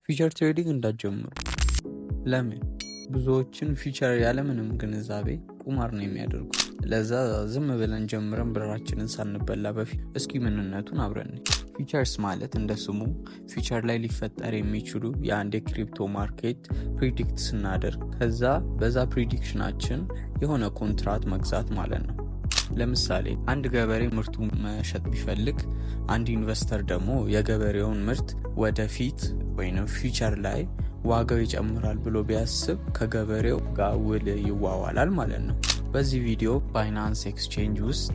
ፊቸር ትሬዲንግ እንዳትጀምሩ። ለምን? ብዙዎችን ፊቸር ያለምንም ግንዛቤ ቁማር ነው የሚያደርጉት። ለዛ ዝም ብለን ጀምረን ብራችንን ሳንበላ በፊት እስኪ ምንነቱን አብረን። ፊቸርስ ማለት እንደ ስሙ ፊቸር ላይ ሊፈጠር የሚችሉ የአንድ የክሪፕቶ ማርኬት ፕሪዲክት ስናደርግ ከዛ በዛ ፕሪዲክሽናችን የሆነ ኮንትራት መግዛት ማለት ነው። ለምሳሌ አንድ ገበሬ ምርቱን መሸጥ ቢፈልግ አንድ ኢንቨስተር ደግሞ የገበሬውን ምርት ወደፊት ወይም ፊቸር ላይ ዋጋው ይጨምራል ብሎ ቢያስብ ከገበሬው ጋር ውል ይዋዋላል ማለት ነው። በዚህ ቪዲዮ ባይናንስ ኤክስቼንጅ ውስጥ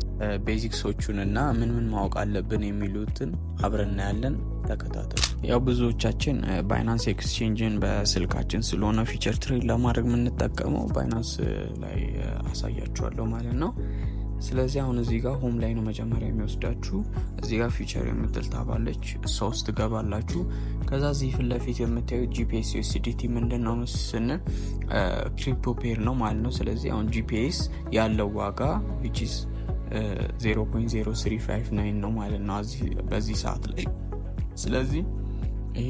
ቤዚክሶቹን እና ምን ማወቅ አለብን የሚሉትን አብረን እናያለን። ተከታተሉ። ያው ብዙዎቻችን ባይናንስ ኤክስቼንጅን በስልካችን ስለሆነ ፊቸር ትሬድ ለማድረግ የምንጠቀመው ባይናንስ ላይ አሳያችኋለሁ ማለት ነው። ስለዚህ አሁን እዚህ ጋር ሆም ላይ ነው መጀመሪያ የሚወስዳችሁ። እዚህ ጋር ፊቸር የምትል ታባለች፣ ሶስት ገባላችሁ። ከዛ እዚህ ፊት ለፊት የምታዩት ጂፒኤስ ዩኤስዲቲ ምንድነው ስንል ክሪፕቶ ፔር ነው ማለት ነው። ስለዚህ አሁን ጂፒኤስ ያለው ዋጋ which is 0.0359 ነው ማለት ነው በዚህ ሰዓት ላይ። ስለዚህ ይሄ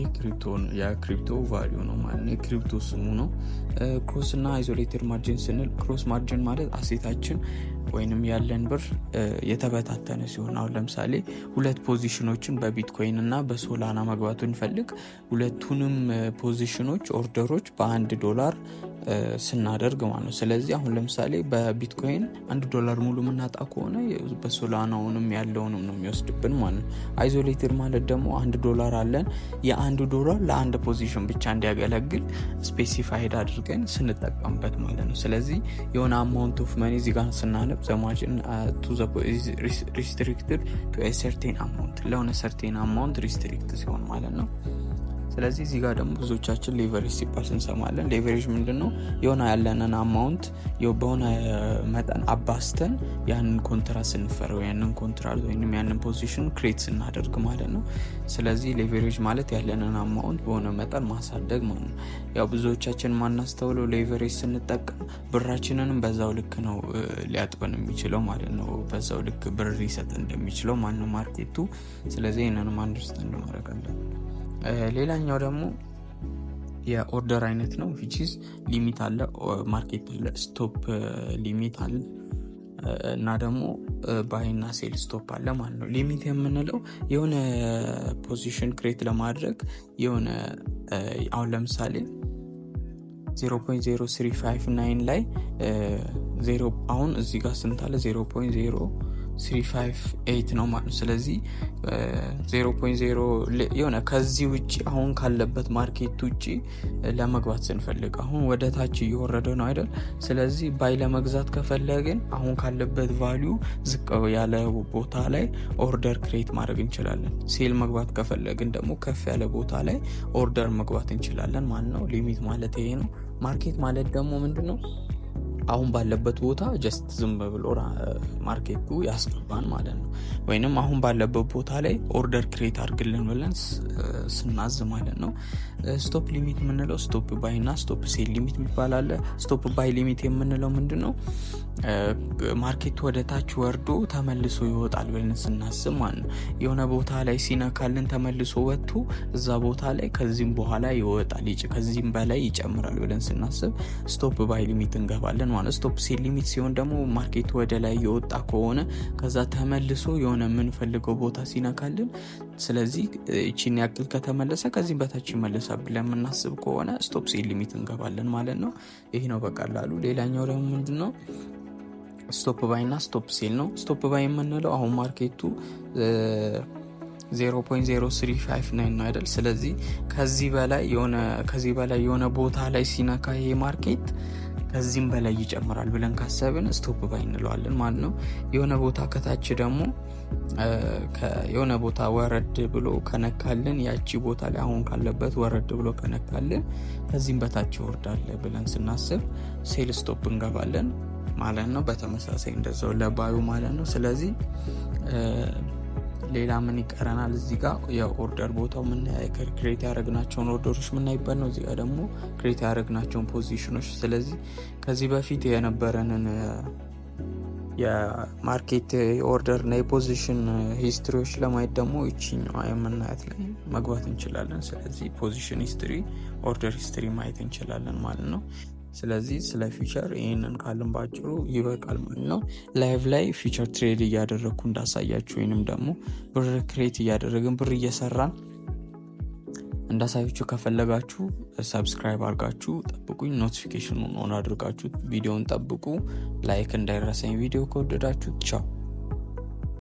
የክሪፕቶ ቫልዩ ነው ማለት ነው። የክሪፕቶ ስሙ ነው። ክሮስ እና አይዞሌትድ ማርጂን ስንል ክሮስ ማርጂን ማለት አሴታችን ወይንም ያለን ብር የተበታተነ ሲሆን አሁን ለምሳሌ ሁለት ፖዚሽኖችን በቢትኮይን እና በሶላና መግባቱን እንፈልግ ሁለቱንም ፖዚሽኖች ኦርደሮች $1 ስናደርግ ማለት ነው። ስለዚህ አሁን ለምሳሌ በቢትኮይን $1 ሙሉ ምናጣ ከሆነ በሶላናውንም ያለውንም ነው የሚወስድብን ማለት ነው። አይዞሌትድ ማለት ደግሞ $1 አለን $1 ለአንድ ፖዚሽን ብቻ እንዲያገለግል ስፔሲፋይድ አድርገን ስንጠቀምበት ማለት ነው። ስለዚህ የሆነ አማውንት ኦፍ መኒ እዚህ ጋር ስናነብ ዘማችን restricted to a certain amount ለሆነ certain amount restrict ሲሆን ማለት ነው። ስለዚህ እዚህ ጋር ደግሞ ብዙዎቻችን ሌቨሬጅ ሲባል እንሰማለን። ሌቨሬጅ ምንድነው? የሆነ ያለንን አማውንት በሆነ መጠን አባስተን ያንን ኮንትራት ስንፈረው ያንን ኮንትራት ወይንም ያንን ፖዚሽን ክሬት ስናደርግ ማለት ነው። ስለዚህ ሌቨሬጅ ማለት ያለንን አማውንት በሆነ መጠን ማሳደግ ማለት ነው። ያው ብዙዎቻችን ማናስተውለው ሌቨሬጅ ስንጠቀም ብራችንንም በዛው ልክ ነው ሊያጥበን የሚችለው ማለት ነው። በዛው ልክ ብር ሊሰጥ እንደሚችለው ማነው ማርኬቱ። ስለዚህ ይሄንንም አንደርስታንድ ማድረግ አለብን። ሌላኛው ደግሞ የኦርደር አይነት ነው። which is ሊሚት አለ፣ ማርኬት አለ፣ ስቶፕ ሊሚት አለ እና ደግሞ ባይ እና ሴል ስቶፕ አለ ማለት ነው። ሊሚት የምንለው የሆነ ፖዚሽን ክሬት ለማድረግ የሆነ አሁን ለምሳሌ 0.0359 ላይ አሁን እዚህ ጋር ስንት አለ 0.0358 ነው ማለት ነው። ስለዚህ 0.0 የሆነ ከዚህ ውጪ አሁን ካለበት ማርኬት ውጪ ለመግባት ስንፈልግ አሁን ወደ ታች እየወረደ ነው አይደል? ስለዚህ ባይ ለመግዛት ከፈለግን አሁን ካለበት ቫልዩ ዝቅ ያለ ቦታ ላይ ኦርደር ክሬት ማድረግ እንችላለን። ሴል መግባት ከፈለግን ደግሞ ከፍ ያለ ቦታ ላይ ኦርደር መግባት እንችላለን ማለት ነው። ሊሚት ማለት ይሄ ነው። ማርኬት ማለት ደግሞ ምንድነው? አሁን ባለበት ቦታ ጀስት ዝም ብሎ ማርኬቱ ያስገባን ማለት ነው። ወይንም አሁን ባለበት ቦታ ላይ ኦርደር ክሬት አድርግልን ብለን ስናዝ ማለት ነው። ስቶፕ ሊሚት የምንለው ስቶፕ ባይ እና ስቶፕ ሴል ሊሚት ይባላል። ስቶፕ ባይ ሊሚት የምንለው ምንድነው? ማርኬቱ ወደ ታች ወርዶ ተመልሶ ይወጣል ብለን ስናስብ ማለት ነው። የሆነ ቦታ ላይ ሲነካልን ተመልሶ ወጥቶ እዛ ቦታ ላይ ከዚህም በኋላ ይወጣል ከዚህም በላይ ይጨምራል ብለን ስናስብ ስቶፕ ባይ ሊሚት እንገባለን ማለት። ስቶፕ ሴል ሊሚት ሲሆን ደግሞ ማርኬቱ ወደ ላይ የወጣ ከሆነ ከዛ ተመልሶ የሆነ የምንፈልገው ቦታ ሲነካልን ስለዚህ እቺን ያክል ከተመለሰ ከዚህ በታች ይመለሳል ብለን የምናስብ ከሆነ ስቶፕ ሴል ሊሚት እንገባለን ማለት ነው። ይሄ ነው በቀላሉ። ሌላኛው ደግሞ ምንድነው? ስቶፕ ባይ እና ስቶፕ ሴል ነው። ስቶፕ ባይ የምንለው አሁን ማርኬቱ 0.0359 ነው አይደል? ስለዚህ ከዚህ በላይ የሆነ ቦታ ላይ ሲነካ ይሄ ማርኬት ከዚህም በላይ ይጨምራል ብለን ካሰብን ስቶፕ ባይ እንለዋለን ማለት ነው። የሆነ ቦታ ከታች ደግሞ የሆነ ቦታ ወረድ ብሎ ከነካልን ያቺ ቦታ ላይ አሁን ካለበት ወረድ ብሎ ከነካልን ከዚህም በታች ይወርዳል ብለን ስናስብ ሴል ስቶፕ እንገባለን ማለት ነው። በተመሳሳይ እንደዛው ለባዩ ማለት ነው። ስለዚህ ሌላ ምን ይቀረናል? እዚህ ጋር የኦርደር ቦታው ምን ክሬት ያደረግናቸውን ኦርደሮች ምን ይባል ነው። እዚህ ጋር ደግሞ ክሬት ያደረግናቸውን ፖዚሽኖች። ስለዚህ ከዚህ በፊት የነበረንን የማርኬት ኦርደር እና የፖዚሽን ሂስትሪዎች ለማየት ደግሞ ይችኛዋ የምናያት ላይ መግባት እንችላለን። ስለዚህ ፖዚሽን ሂስትሪ፣ ኦርደር ሂስትሪ ማየት እንችላለን ማለት ነው። ስለዚህ ስለ ፊቸር ይሄንን ካልን ባጭሩ ይበቃል ማለት ነው። ላይቭ ላይ ፊቸር ትሬድ እያደረኩ እንዳሳያችሁ ወይንም ደግሞ ብር ክሬት እያደረግን ብር እየሰራን እንዳሳያችሁ ከፈለጋችሁ ሰብስክራይብ አድርጋችሁ ጠብቁኝ። ኖቲፊኬሽኑን ኦን አድርጋችሁ ቪዲዮውን ጠብቁ። ላይክ እንዳይረሳኝ። ቪዲዮ ከወደዳችሁ ቻው።